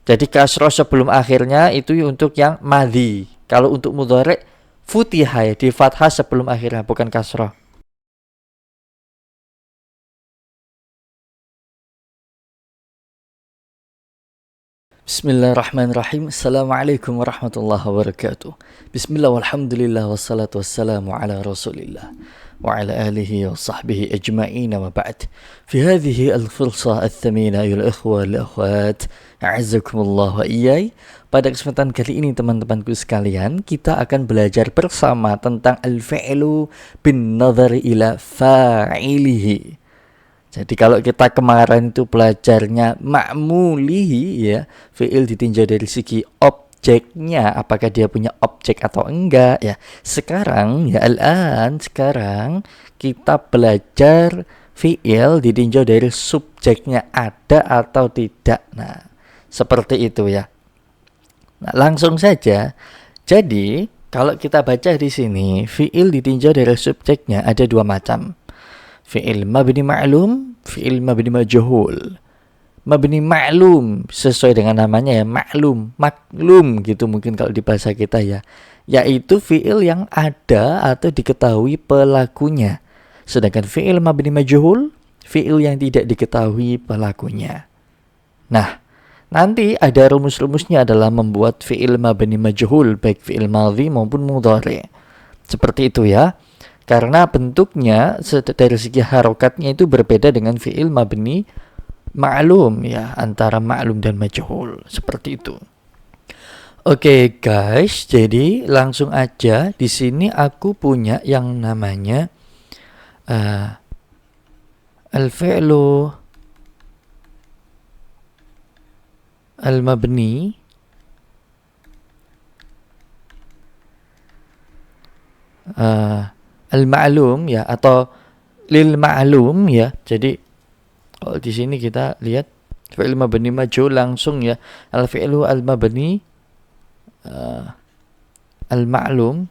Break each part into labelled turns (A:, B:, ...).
A: Jadi kasroh sebelum akhirnya itu untuk yang madhi. Kalau untuk mudhari futiha ya, di fathah sebelum akhirnya, bukan kasroh. Bismillahirrahmanirrahim. Assalamualaikum warahmatullahi wabarakatuh. Bismillah walhamdulillah wassalatu wassalamu ala rasulillah wa ala alihi wa sahbihi ajma'in wa ba'd. Fi hadhihi al-fursa al-thamina ayuhal ikhwa wal-akhwat, a'azzakumullah wa iyai. Pada kesempatan kali ini teman-temanku sekalian, kita akan belajar bersama tentang al-fi'lu bin nadhari ila fa'ilihi. Jadi kalau kita kemarin itu belajarnya ma'mulihi ya, fi'il ditinjau dari segi objeknya, apakah dia punya objek atau enggak ya. Sekarang ya sekarang kita belajar fi'il ditinjau dari subjeknya, ada atau tidak. Nah, seperti itu ya. Nah, langsung saja. Jadi, kalau kita baca di sini, fi'il ditinjau dari subjeknya ada dua macam. Fi'il mabni ma'lum, fi'il mabni majhul. Mabni ma'lum sesuai dengan namanya ya, maklum gitu mungkin kalau di bahasa kita ya. Yaitu fi'il yang ada atau diketahui pelakunya. Sedangkan fi'il mabni majhul, fi'il yang tidak diketahui pelakunya. Nah, nanti ada rumus-rumusnya adalah membuat fi'il mabni majhul baik fi'il madhi maupun mudhari. Seperti itu ya. Karena bentuknya dari segi harokatnya itu berbeda dengan fi'il mabni ma'lum ya, antara ma'lum dan majhul. Seperti itu. Oke guys, jadi langsung aja di sini aku punya yang namanya al-fi'lu al-mabni al-ma'lum ya, atau lil ma'lum ya. Jadi kalau di sini kita lihat fi'il mabni majhul langsung ya, al-fi'lu al-mabni al-ma'lum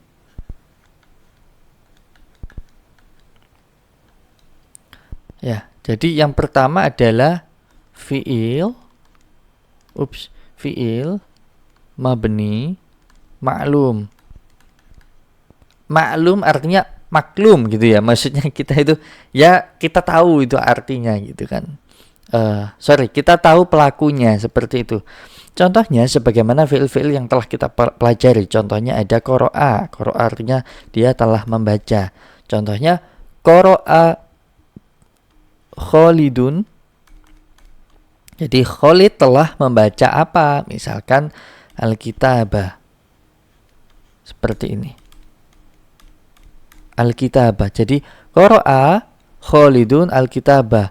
A: ya. Jadi yang pertama adalah fi'il mabni ma'lum. Maklum artinya maklum gitu ya, maksudnya kita itu ya kita tahu itu artinya gitu kan. Kita tahu pelakunya, seperti itu. Contohnya sebagaimana fi'il-fi'il yang telah kita pelajari. Contohnya ada qara'a. Qara'a artinya dia telah membaca. Contohnya qara'a Khalidun. Jadi Khalid telah membaca apa? Misalkan Alkitabah. Seperti ini. Alkitabah. Jadi qara'a Khalidun Alkitabah.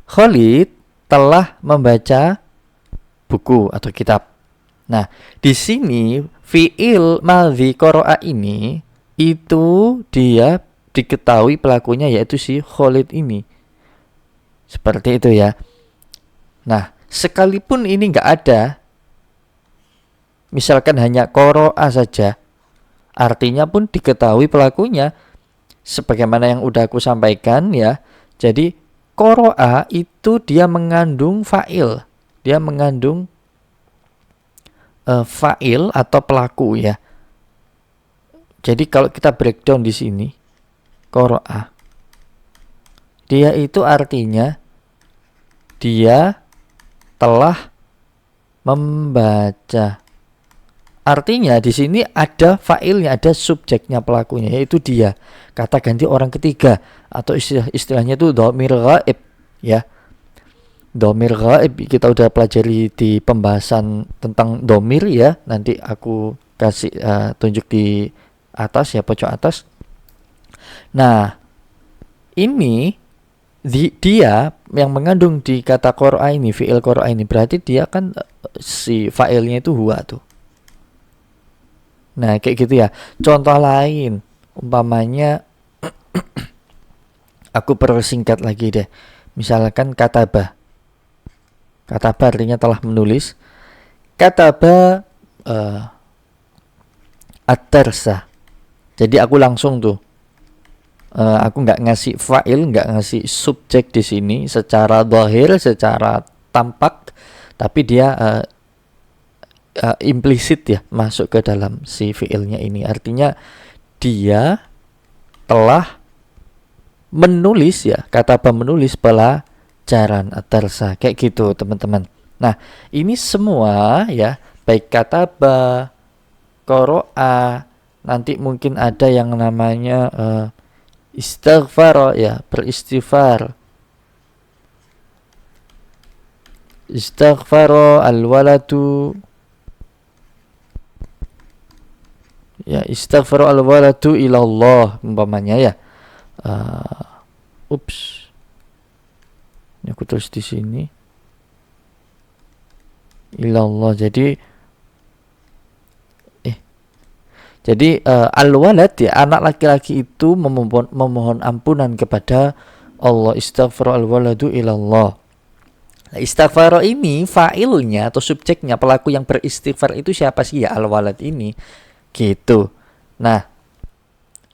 A: Khalid telah membaca buku atau kitab. Nah, di sini fi'il madhi qara'a ini itu dia diketahui pelakunya yaitu si Khalid ini. Seperti itu ya. Nah, sekalipun ini enggak ada, misalkan hanya qara'a saja, artinya pun diketahui pelakunya. Sebagaimana yang udah aku sampaikan ya. Jadi qara'a itu dia mengandung fa'il. Dia mengandung fa'il atau pelaku ya. Jadi kalau kita breakdown di sini, qara'a dia itu artinya dia telah membaca. Artinya di sini ada fa'ilnya, ada subjeknya pelakunya, yaitu dia. Kata ganti orang ketiga atau istilahnya itu dhamir ghaib ya. Dhamir ghaib kita udah pelajari di pembahasan tentang dhamir ya. Nanti aku kasih tunjuk di atas ya, pojok atas. Nah, ini dia yang mengandung di kata qara'a ini, fi'il qara'a ini, berarti dia kan si fa'ilnya itu huwa tuh. Nah, kayak gitu ya. Contoh lain, umpamanya aku persingkat lagi deh. Misalkan katabah. Katabah artinya telah menulis. Katabah at-tarsa. Jadi aku langsung tuh aku nggak ngasih fa'il, nggak ngasih subjek di sini secara zahir, secara tampak, tapi dia implisit ya masuk ke dalam si fiilnya ini. Artinya dia telah menulis ya, kataba menulis pelajaran ad-darsa kayak gitu teman-teman. Nah, ini semua ya, baik kataba, qara'a, nanti mungkin ada yang namanya istighfar ya, beristighfar. Istighfar al-waladu ya, istighfar al-waladu ilallah umpamanya ya. Ini aku tulis di sini. Ilallah. Jadi al-walad ya, anak laki-laki itu memohon ampunan kepada Allah. Istighfar al-waladu ilallah. Nah, istighfar ini fa'ilnya atau subjeknya, pelaku yang beristighfar itu siapa sih ya? Al-walad ini. Gitu. Nah,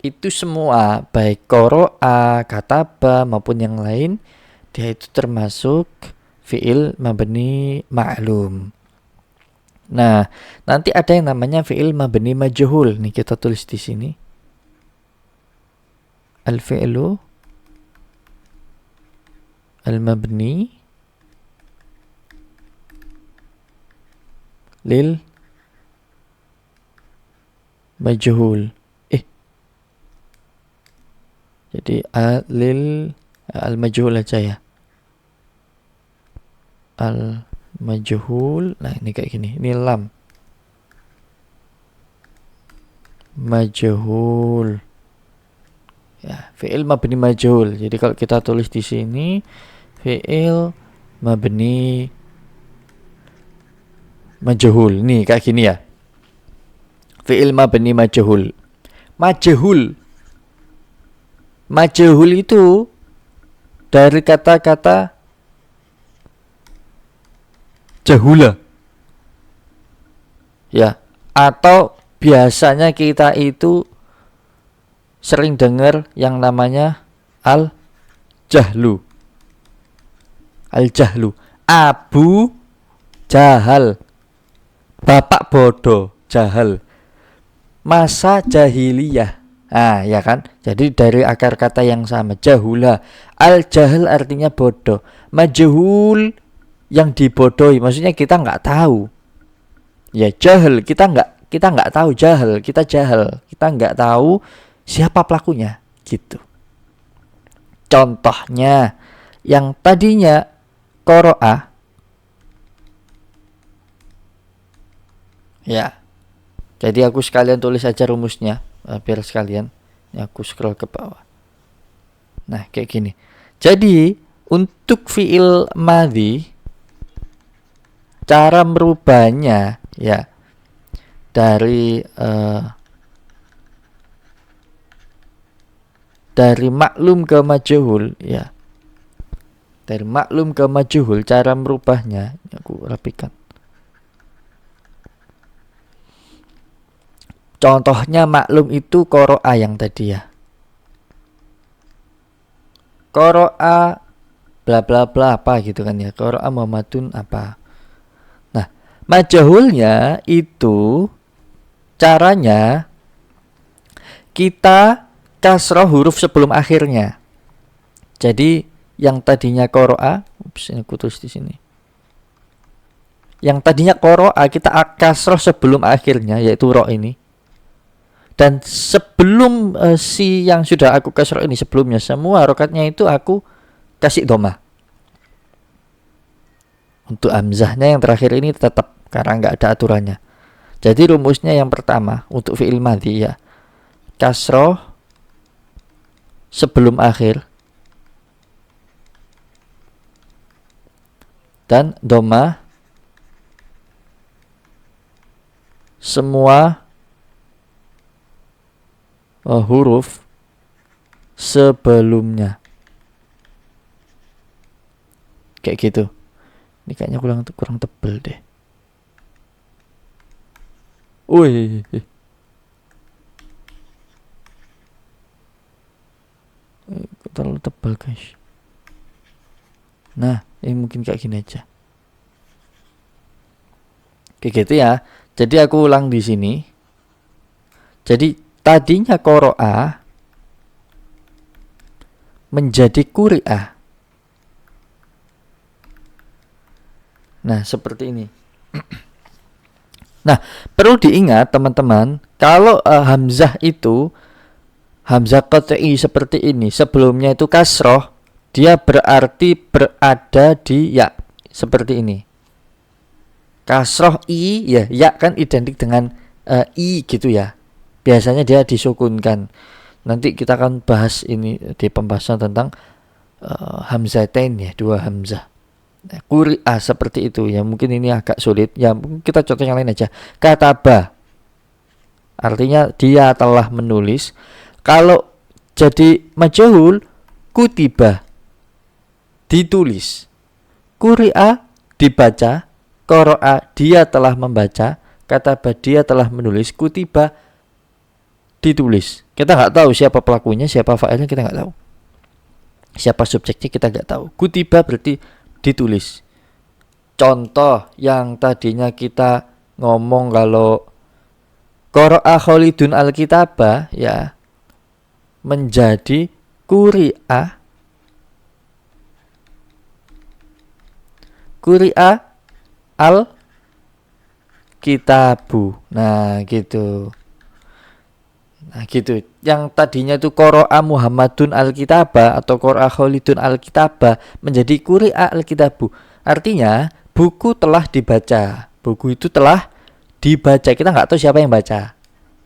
A: itu semua baik qara'a, kataba maupun yang lain, dia itu termasuk fi'il mabni ma'lum. Nah, nanti ada yang namanya fi'il mabni majhul. Nih kita tulis di sini. Al-fi'lu al-mabni lil majhul. Jadi lil al-majhul aja ya. Al-majhul. Nah, ini kayak gini. Ini lam majhul. Ya, fi'il mabni majhul. Jadi kalau kita tulis di sini fi'il mabni majhul. Nih kayak gini ya. Fi'il mabni majhul. Majhul itu dari kata-kata jahula. Ya, atau biasanya kita itu sering dengar yang namanya al-jahlu. Al-jahlu. Abu jahal. Bapak bodoh, jahal. Masa jahiliyah. Ah, ya kan? Jadi dari akar kata yang sama, jahula. Al-jahal artinya bodoh. Majhul yang dibodohi, maksudnya kita nggak tahu. Ya, jahil, kita nggak tahu, jahil, kita jahil. Kita nggak tahu siapa pelakunya, gitu. Contohnya yang tadinya qara'a ya. Jadi aku sekalian tulis aja rumusnya biar sekalian. Ya, aku scroll ke bawah. Nah, kayak gini. Jadi untuk fi'il madhi, cara merubahnya ya dari maklum ke majhul ya. Dari maklum ke majhul, cara merubahnya aku rapikan. Contohnya maklum itu qara'a yang tadi ya. Qara'a bla bla bla apa gitu kan ya. Qara'a Muhammadun apa. Nah, majhulnya itu caranya kita kasroh huruf sebelum akhirnya. Jadi yang tadinya qara'a, ini aku tulis di sini. Yang tadinya qara'a kita kasroh sebelum akhirnya, yaitu ro ini. Dan sebelum si yang sudah aku kasroh ini, sebelumnya semua harokatnya itu aku kasih dhamma. Untuk hamzahnya yang terakhir ini tetap karena nggak ada aturannya. Jadi rumusnya yang pertama untuk fi'il madhi ya, kasroh sebelum akhir dan dhamma semua huruf sebelumnya. Kayak gitu. Ini kayaknya kurang tebel deh. Wih. Terlalu tebal guys. Nah, ini mungkin kayak gini aja. Kayak gitu ya. Jadi aku ulang di sini. Jadi tadinya qoro'a menjadi quri'ah. Nah, seperti ini. Nah, perlu diingat teman-teman, kalau hamzah itu hamzah qat'i seperti ini, sebelumnya itu kasroh, dia berarti berada di ya, seperti ini. Kasroh i, ya kan identik dengan i gitu ya. Biasanya dia disukunkan. Nanti kita akan bahas ini di pembahasan tentang hamzatain ya, dua hamzah. Quri'ah seperti itu ya, mungkin ini agak sulit ya, mungkin kita contoh yang lain aja. Kataba artinya dia telah menulis. Kalau jadi majhul, kutiba ditulis, quri'a dibaca, qara'a dia telah membaca, kataba dia telah menulis, kutiba ditulis. Kita nggak tahu siapa pelakunya, siapa fa'ilnya, kita nggak tahu, siapa subjeknya kita nggak tahu. Kutiba berarti ditulis. Contoh yang tadinya kita ngomong kalau qara'a Khalidun al-kitaba ya menjadi quri'a al-kitabu. Nah gitu. Yang tadinya itu qara'a Muhammadun al-kitaba atau qara'a Khalidun al-kitaba menjadi quri'a al-kitabu. Artinya buku telah dibaca. Buku itu telah dibaca. Kita nggak tahu siapa yang baca.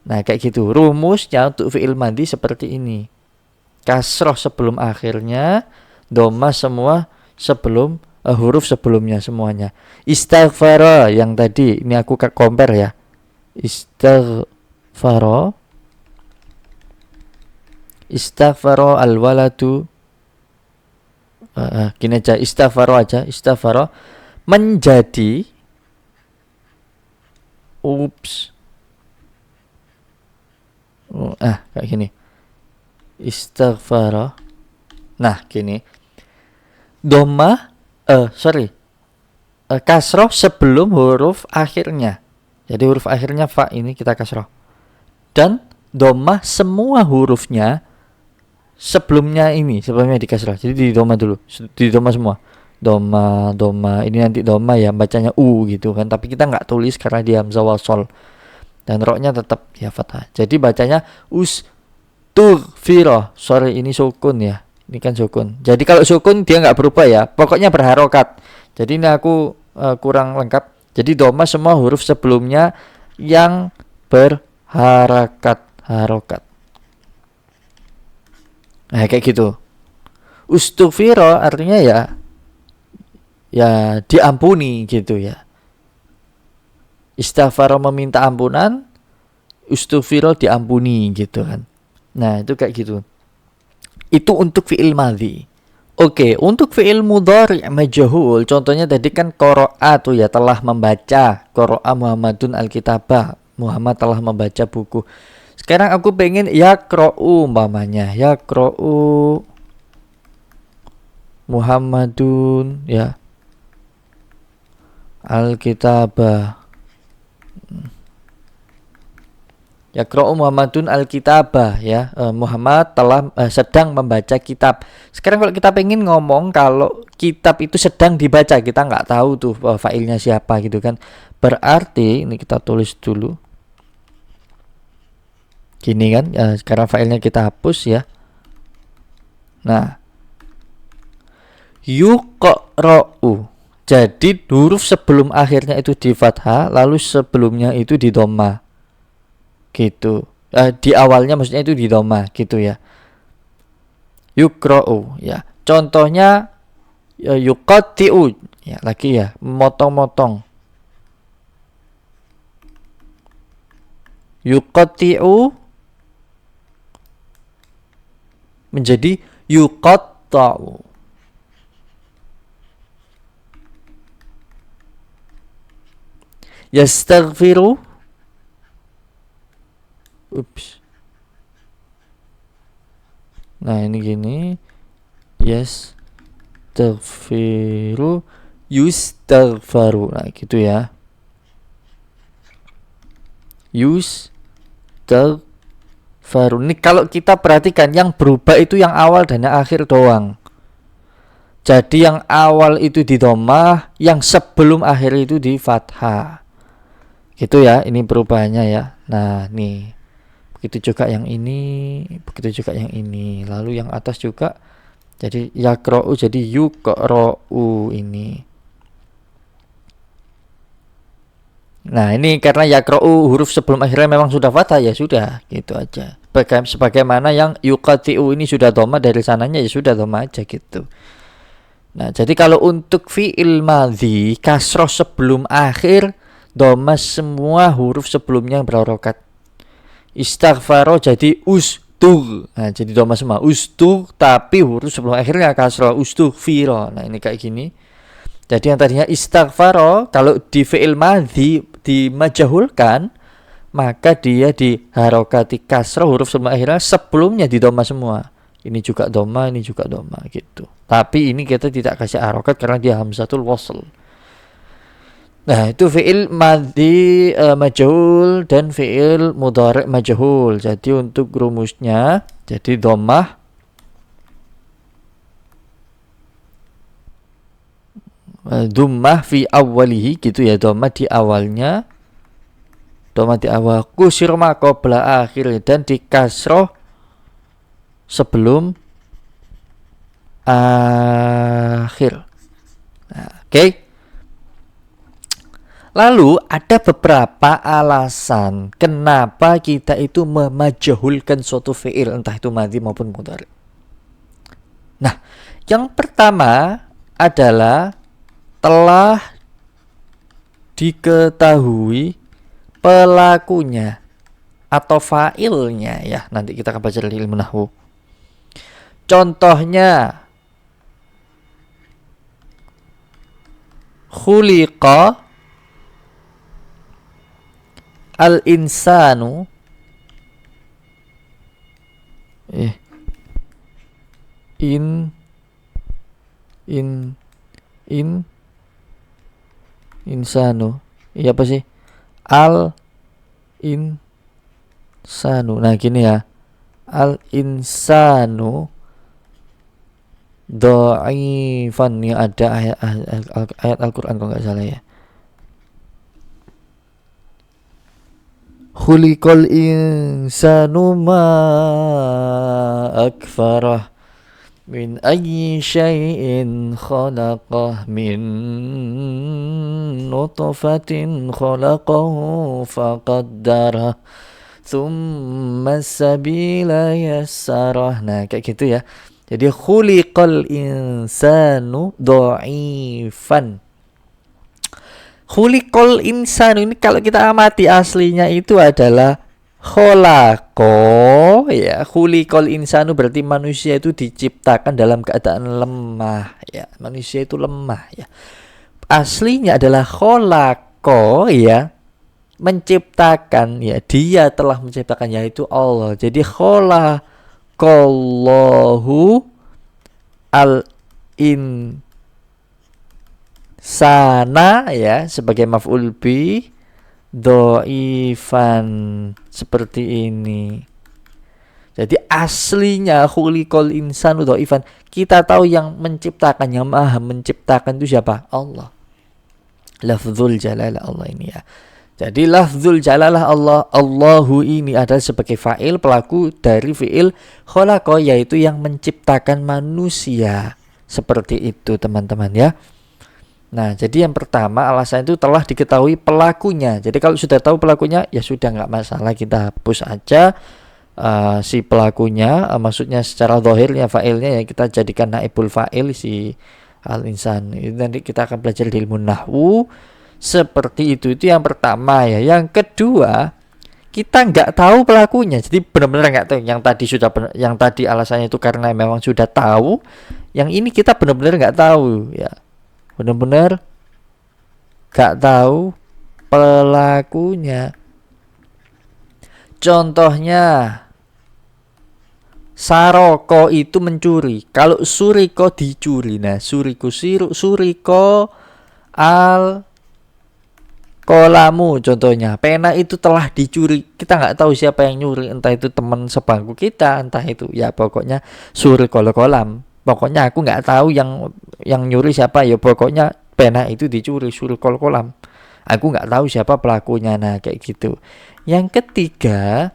A: Nah kayak gitu. Rumusnya untuk fi'il madhi seperti ini. Kasroh sebelum akhirnya, dhamma semua sebelum huruf sebelumnya semuanya. Istaghfara yang tadi ini aku compare ya. Istaghfara al-waladu, gini aja, istaghfara menjadi kayak gini. Istaghfara. Nah, gini. Dhamma kasroh sebelum huruf akhirnya. Jadi huruf akhirnya fa ini kita kasroh. Dan dhamma semua hurufnya sebelumnya di kasroh. Jadi di dhamma dulu, di dhamma semua. Dhamma ini nanti dhamma ya, bacanya u gitu kan. Tapi kita nggak tulis karena dia hamzah wasol. Dan roknya tetap ya fathah. Jadi bacanya ustughfirah. Sorry ini sukun ya. Ini kan sukun. Jadi kalau sukun dia nggak berubah ya. Pokoknya berharokat. Jadi ini aku kurang lengkap. Jadi dhamma semua huruf sebelumnya yang berharokat. Nah kayak gitu. Ustughfirah artinya ya diampuni gitu ya. Istighfar meminta ampunan, ustughfirah diampuni gitu kan. Nah itu kayak gitu. Itu untuk fi'il madhi. Oke, untuk fi'il mudhari' majhul, contohnya tadi kan qara'a tuh ya, telah membaca. Qara'a Muhammadun al-kitabah, Muhammad telah membaca buku. Sekarang aku pengen yaqra'u umpamanya, yaqra'u Muhammadun ya al-kitabah. Yaqra'u Muhammadun al-kitabah ya. Muhammad telah sedang membaca kitab. Sekarang kalau kita pengen ngomong kalau kitab itu sedang dibaca, kita nggak tahu tuh fa'ilnya siapa gitu kan. Berarti ini kita tulis dulu. Gini kan, sekarang fa'ilnya kita hapus ya. Nah, yuqra'u. Jadi huruf sebelum akhirnya itu di fathah, lalu sebelumnya itu di dhamma. Gitu. Di awalnya maksudnya itu di dhamma gitu ya. Yuqra'u ya. Contohnya yuqatti'u ya, lagi ya, memotong-motong. Yuqatti'u menjadi yuqatta'u. Yastaghfiru. Nah ini gini. Yastaghfiru, yustaghfaru. Nah gitu ya. yustaghfaru. Ini kalau kita perhatikan yang berubah itu yang awal dan yang akhir doang. Jadi yang awal itu di dhammah, yang sebelum akhir itu di fathah. Gitu ya, ini perubahannya ya. Nah, nih. Begitu juga yang ini, begitu juga yang ini. Lalu yang atas juga jadi yaqra'u jadi yuqra'u ini. Nah, ini karena yaqra'u huruf sebelum akhirnya memang sudah fathah, ya sudah, gitu aja. Sebagaimana yang yuqati'u ini sudah dhammah, dari sananya ya sudah dhammah aja gitu. Nah, jadi kalau untuk fi'il madhi kasroh sebelum akhir, dhammah semua huruf sebelumnya berharokat. Istaghfaro jadi ustur. Nah, jadi dhammah semua ustur, tapi huruf sebelum akhirnya kasroh, ustughfiro. Nah, ini kayak gini. Jadi yang tadinya istaghfaro, kalau di fi'il madhi dimajahulkan, maka dia diharokati kasroh huruf sebelum akhirnya, sebelumnya di dhammah semua. Ini juga dhammah, ini juga dhammah gitu. Tapi ini kita tidak kasih harokat karena dia hamzatul wasl. Nah, itu fi'il madhi majhul dan fi'il mudhari' majhul. Jadi untuk rumusnya, jadi dhammah dhammah fi awwalihi gitu ya, dhammah di awalnya, dhammah di awal, kusir ma qabla akhir, dan di kasroh sebelum akhir. Nah, oke. Lalu ada beberapa alasan kenapa kita itu memajhulkan suatu fi'il, entah itu madhi maupun mudhari. Nah, yang pertama adalah telah diketahui pelakunya atau fa'ilnya ya. Nanti kita akan baca dari ilmu nahwu. Contohnya khuliqa al-insanu insanu. Iya apa sih? Al-insanu. Nah, gini ya. Al-insanu dha'ifan, ya, ada ayat Al-Qur'an kalau enggak salah ya. Khuliqal insanu ma akfarah min ayyi syai'in khalaqah min nutfatin khalaqahu faqaddarah thumma sabila yassarah. Nah, kayak gitu ya. Jadi khuliqal insanu dha'ifan. Khuliqal insanu ini kalau kita amati aslinya itu adalah kholaqo ya. Khuliqal insanu berarti manusia itu diciptakan dalam keadaan lemah ya. Manusia itu lemah ya. Aslinya adalah kholaqo ya. Menciptakan ya. Dia telah menciptakan, yaitu Allah. Jadi kholaqallahu al-insana ya sebagai maf'ul bi dhaifan seperti ini. Jadi aslinya khuliqal insanu dhaifan. Kita tahu yang menciptakan, yang maha menciptakan itu siapa? Allah. Lafzul jalalah Allah ini ya. Jadi lafzul jalalah Allah, Allahu ini adalah sebagai fa'il, pelaku dari fi'il khalaqa, yaitu yang menciptakan manusia. Seperti itu teman-teman ya. Nah, jadi yang pertama alasan itu telah diketahui pelakunya. Jadi kalau sudah tahu pelakunya, ya sudah, nggak masalah, kita hapus aja si pelakunya, maksudnya secara zahirnya fa'ilnya ya kita jadikan naibul fa'il si al-insan. Itu nanti kita akan belajar di ilmu nahwu seperti itu yang pertama ya. Yang kedua, kita nggak tahu pelakunya, jadi benar-benar nggak tahu. Yang tadi alasannya itu karena memang sudah tahu. Yang ini kita benar-benar nggak tahu ya. Benar-benar gak tahu pelakunya. Contohnya saroko itu mencuri. Kalau suriko dicuri. Nah, suriko al kolamu contohnya. Pena itu telah dicuri. Kita nggak tahu siapa yang nyuri. Entah itu teman sebangku kita, entah itu ya pokoknya suri kolam. Pokoknya aku nggak tahu yang nyuri siapa. Ya pokoknya pena itu dicuri suri kolam. Aku nggak tahu siapa pelakunya. Nah kayak gitu. Yang ketiga,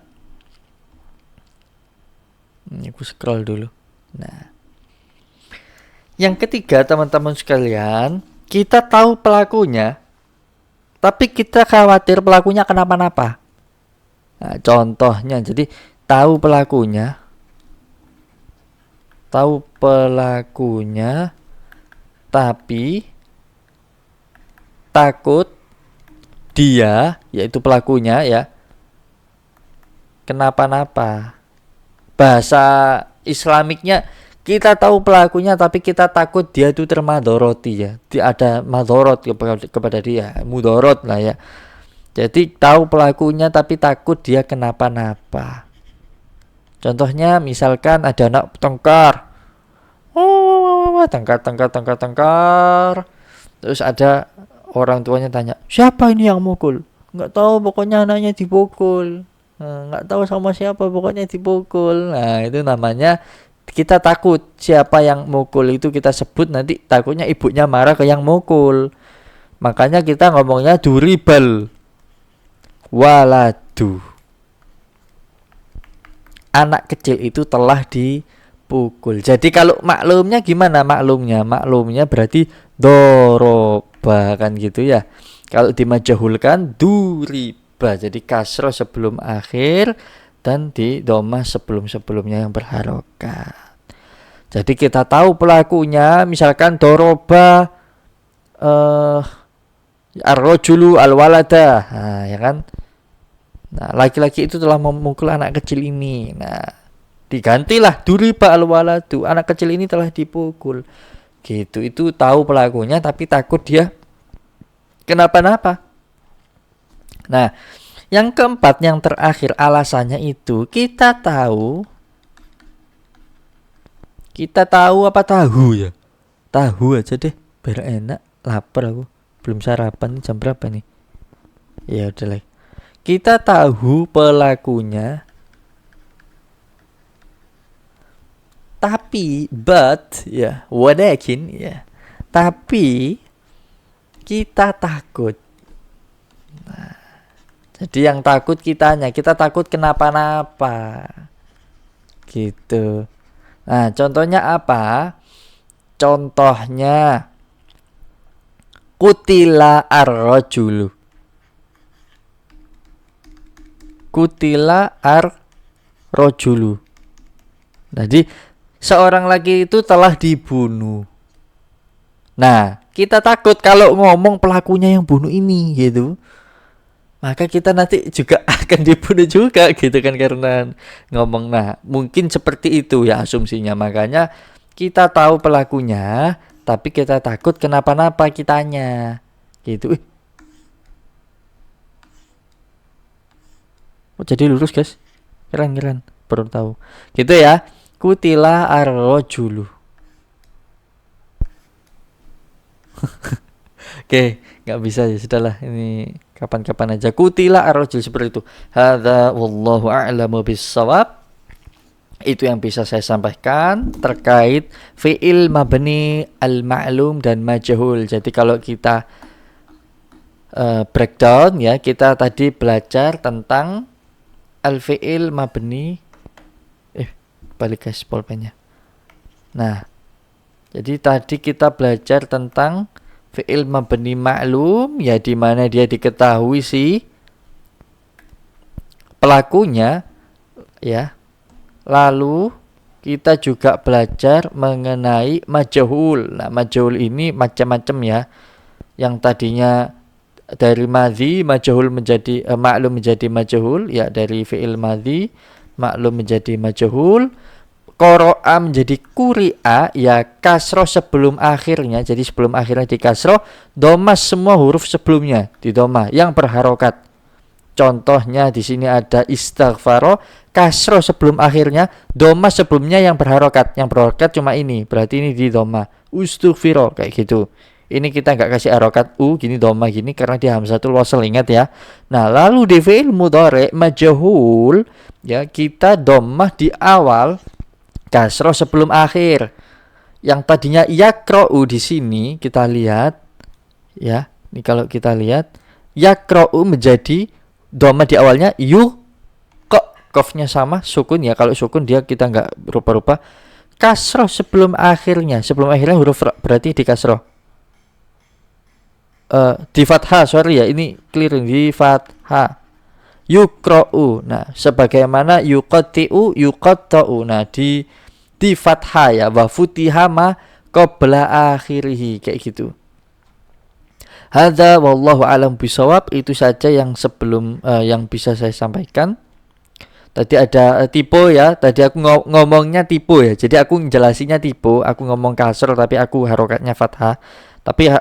A: ini aku scroll dulu. Nah, yang ketiga teman-teman sekalian, kita tahu pelakunya, tapi kita khawatir pelakunya kenapa-napa. Nah, contohnya, jadi tahu pelakunya, tapi takut dia, yaitu pelakunya ya, kenapa-napa. Bahasa Islamiknya, kita tahu pelakunya tapi kita takut dia itu termadoroti ya. Ada madorot kepada dia, mudorot lah ya. Jadi tahu pelakunya tapi takut dia kenapa-napa. Contohnya misalkan ada anak tengkar. Tengkar. Terus ada orang tuanya tanya, siapa ini yang mukul? Nggak tahu, pokoknya anaknya dipukul. Nggak tahu sama siapa, pokoknya dipukul. Nah itu namanya kita takut siapa yang mukul itu kita sebut, nanti takutnya ibunya marah ke yang mukul. Makanya kita ngomongnya duribal waladu. Anak kecil itu telah dipukul. Jadi kalau maklumnya gimana maklumnya? Maklumnya berarti doroba kan gitu ya. Kalau dimajahulkan duriba. Jadi kasroh sebelum akhir dan di doma sebelum-sebelumnya yang berharokat. Jadi kita tahu pelakunya, misalkan doroba ar-rajulu al-walada. Nah, ya kan? Nah, laki-laki itu telah memukul anak kecil ini. Nah, digantilah duriba al-waladu. Anak kecil ini telah dipukul. Gitu. Itu tahu pelakunya tapi takut dia kenapa-napa. Nah, yang keempat, yang terakhir alasannya itu kita tahu apa tahu ya? Tahu aja deh, biar enak. Lapar aku. Belum sarapan, jam berapa nih? Ya udah lah. Kita tahu pelakunya, tapi walakin ya. Tapi kita takut. Nah, jadi yang takut kita takut kenapa-napa. Gitu. Nah, contohnya apa? Contohnya kutila ar-rajulu. Kutila ar-rajulu. Jadi seorang laki itu telah dibunuh. Nah, kita takut kalau ngomong pelakunya yang bunuh ini gitu. Maka kita nanti juga akan dibunuh juga gitu kan, karena ngomong. Nah, mungkin seperti itu ya asumsinya. Makanya kita tahu pelakunya tapi kita takut kenapa-napa kitanya. Gitu. Oh, jadi lurus guys. Keren. Baru tahu. Gitu ya. Kutila ar-rajulu. Oke, nggak bisa ya, sudahlah, ini kapan-kapan aja. Kutila ar-rajul, seperti itu. Hadza wallahu a'lamu bis-shawab. Itu yang bisa saya sampaikan terkait fi'il mabni al-ma'lum dan majhul. Jadi kalau kita breakdown ya, kita tadi belajar tentang al-fi'il mabni. Balik guys pulpennya. Nah, jadi tadi kita belajar tentang fi'il mabni ma'lum ya, di mana dia diketahui si pelakunya ya. Lalu kita juga belajar mengenai majhul. Nah, majhul ini macam-macam ya. Yang tadinya dari madhi majhul menjadi ma'lum menjadi majhul ya, dari fi'il madhi maklum menjadi majhul. Qara'a menjadi quri'a ya, kasroh sebelum akhirnya. Jadi sebelum akhirnya di kasroh, dhamma semua huruf sebelumnya di dhamma yang berharokat. Contohnya di sini ada istighfaro, kasroh sebelum akhirnya, dhamma sebelumnya yang berharokat. Yang berharokat cuma ini, berarti ini di dhamma. Ustughfiro kayak gitu. Ini kita nggak kasih harokat u gini, dhamma gini, karena dia hamzatul wasl, ingat ya. Nah, lalu di fi'il mudhari majhul ya, kita dhammah di awal, kasroh sebelum akhir. Yang tadinya yaqra'u di sini kita lihat ya. Ini kalau kita lihat yaqra'u menjadi dhammah di awalnya qafnya sama sukun ya. Kalau sukun dia kita nggak rupa-rupa. Kasroh sebelum akhirnya huruf berarti di kasroh. Di fathah, sorry ya, ini keliru, di fathah. Yukra'u. Nah, sebagaimana yuqatti'u, yuqatta'u. Nah, di fathah ya, wa futiha ma qabla akhirih, kayak gitu. Hadza wallahu alam bisawab. Itu saja yang sebelum yang bisa saya sampaikan. Tadi ada tipe ya, tadi aku ngomongnya tipe ya. Jadi aku menjelasinya tipe, aku ngomong kasr tapi aku harokatnya fathah. Tapi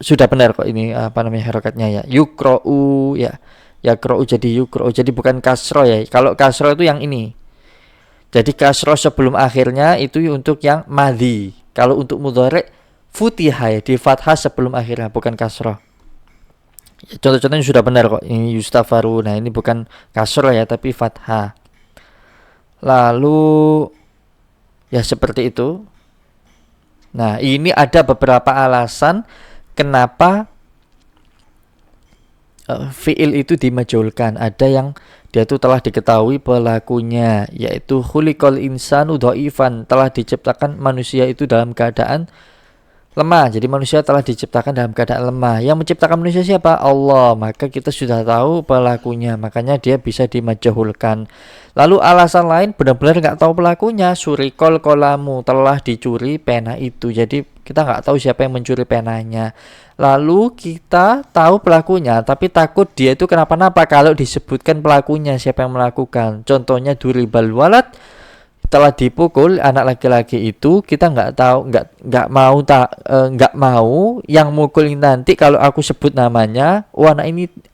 A: sudah benar kok ini harokatnya ya. Yukra'u ya. Yakra'u jadi yukra'u. Jadi bukan kasro ya. Kalau kasro itu yang ini. Jadi kasro sebelum akhirnya itu untuk yang madhi. Kalau untuk mudhari futihah ya, di fathah sebelum akhirnya, bukan kasro. Ya, contoh-contohnya sudah benar kok. Ini yustafaru. Nah, ini bukan kasro ya, tapi fathah. Lalu ya seperti itu. Nah, ini ada beberapa alasan kenapa fi'il itu dimajhulkan. Ada yang dia itu telah diketahui pelakunya, yaitu khuliqal insanu dhaifan, telah diciptakan manusia itu dalam keadaan lemah. Jadi manusia telah diciptakan dalam keadaan lemah. Yang menciptakan manusia siapa? Allah. Maka kita sudah tahu pelakunya, makanya dia bisa dimajhulkan. Lalu alasan lain benar-benar nggak tahu pelakunya. Surikol kolamu, telah dicuri pena itu. Jadi kita nggak tahu siapa yang mencuri penanya. Lalu kita tahu pelakunya, tapi takut dia itu kenapa-napa kalau disebutkan pelakunya siapa yang melakukan. Contohnya duribal walad, telah dipukul anak laki-laki itu, kita nggak tahu, nggak mau yang mukul nanti kalau aku sebut namanya,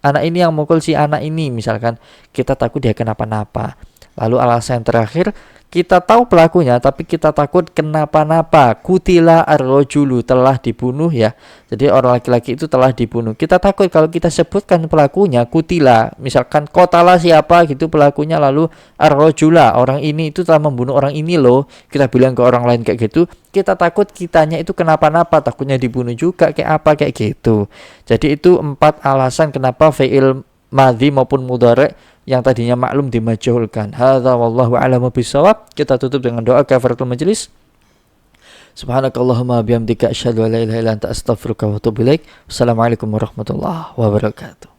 A: anak ini yang mukul si anak ini misalkan, kita takut dia kenapa-napa. Lalu alasan yang terakhir, kita tahu pelakunya tapi kita takut kenapa-napa. Kutila ar-rajulu, telah dibunuh ya. Jadi orang laki-laki itu telah dibunuh. Kita takut kalau kita sebutkan pelakunya kutila, misalkan kotala siapa gitu pelakunya, lalu ar-rajula, orang ini itu telah membunuh orang ini loh. Kita bilang ke orang lain kayak gitu, kita takut kitanya itu kenapa-napa, takutnya dibunuh juga kayak apa kayak gitu. Jadi itu 4 alasan kenapa fi'il madhi maupun mudhari yang tadinya maklum dimajhulkan. Hadza wallahu a'lamu bissawab. Kita tutup dengan doa kafaratul majlis. Subhanakallahumma bihamdika asyhadu an la ilaha illa anta astaghfiruka wa atubu ilaik. Wassalamualaikum warahmatullahi wabarakatuh.